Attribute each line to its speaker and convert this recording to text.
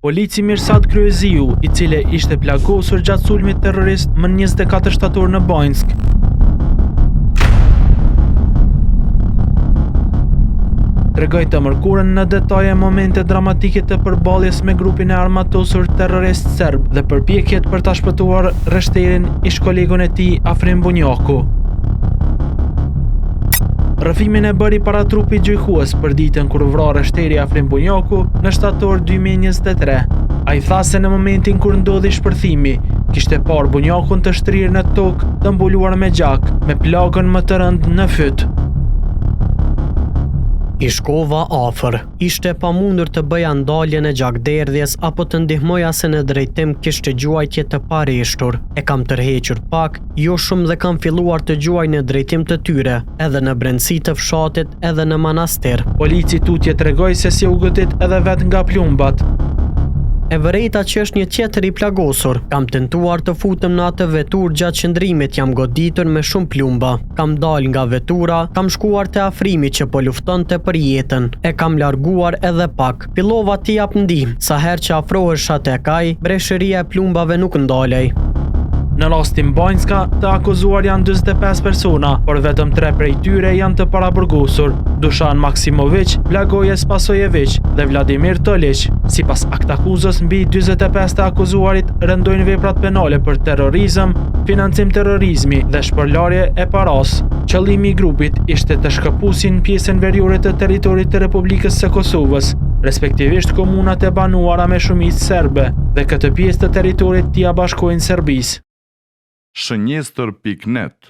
Speaker 1: Polici Mirsad Kryeziu, i cili ishte plagosur gjatë sulmit terrorist më 24 shtator në Bajnsk. Tregoi të mërkurën në detaje momente dramatike të përballjes me grupin e armatosur terrorist serb dhe përpjekjet për ta shpëtuar rreshterin ish kolegun e tij Afrim Bunjaku. Rrëfimin e bëri para trupit gjykues për ditën kur vra rreshteri Afrim Bunjaku në shtator 2023. Ai tha se në momentin kur ndodhi shpërthimi, kishte parë Bunjakun të shtrirë në tokë të mbuluar me gjak, me plagën më të rëndë në fyt.
Speaker 2: I shkova afër, ishte pamundur të bëja ndaljen e gjakderdhjes apo të ndihmoja se në drejtim kishte gjuajtje të parishtur. E kam tërhequr pak, jo shumë dhe kam filluar të gjuaj në drejtim të tyre, edhe në brendësi të fshatit edhe në manastir.
Speaker 1: Polici tutje tregoi se si u godit edhe vet nga plumbat.
Speaker 2: E vërejta që është një tjetër i plagosur. Kam tentuar të futem në atë veturë gjatë qëndrimit, jam goditur me shumë plumba. Kam dal nga vetura, kam shkuar te Afrimi që po luftonte për jetën. E kam larguar edhe pak. Fillova t'i jap ndihmë. Sa herë që afrohesha tek ai, breshëria e plumbave nuk ndalej.
Speaker 1: Në rastin Bajnska, të akuzuar janë 45 persona, por vetëm 3 prej tyre janë të paraburgosur: Dušan Maksimović, Blagoje Spasojević dhe Vladimir Tolić. Sipas aktakuzës, mbi 45 të akuzuarit rëndojnë veprat penale për terrorizëm, financim terrorizmi dhe shpërlarje e paras. Qëllimi i grupit ishte të shkëpusin pjesën veriore të territorit të Republikës së Kosovës, respektivisht komunat e banuara me shumicë serbe, dhe këtë pjesë të territorit t'i bashkojnë Serbisë.
Speaker 3: Shënjestër.net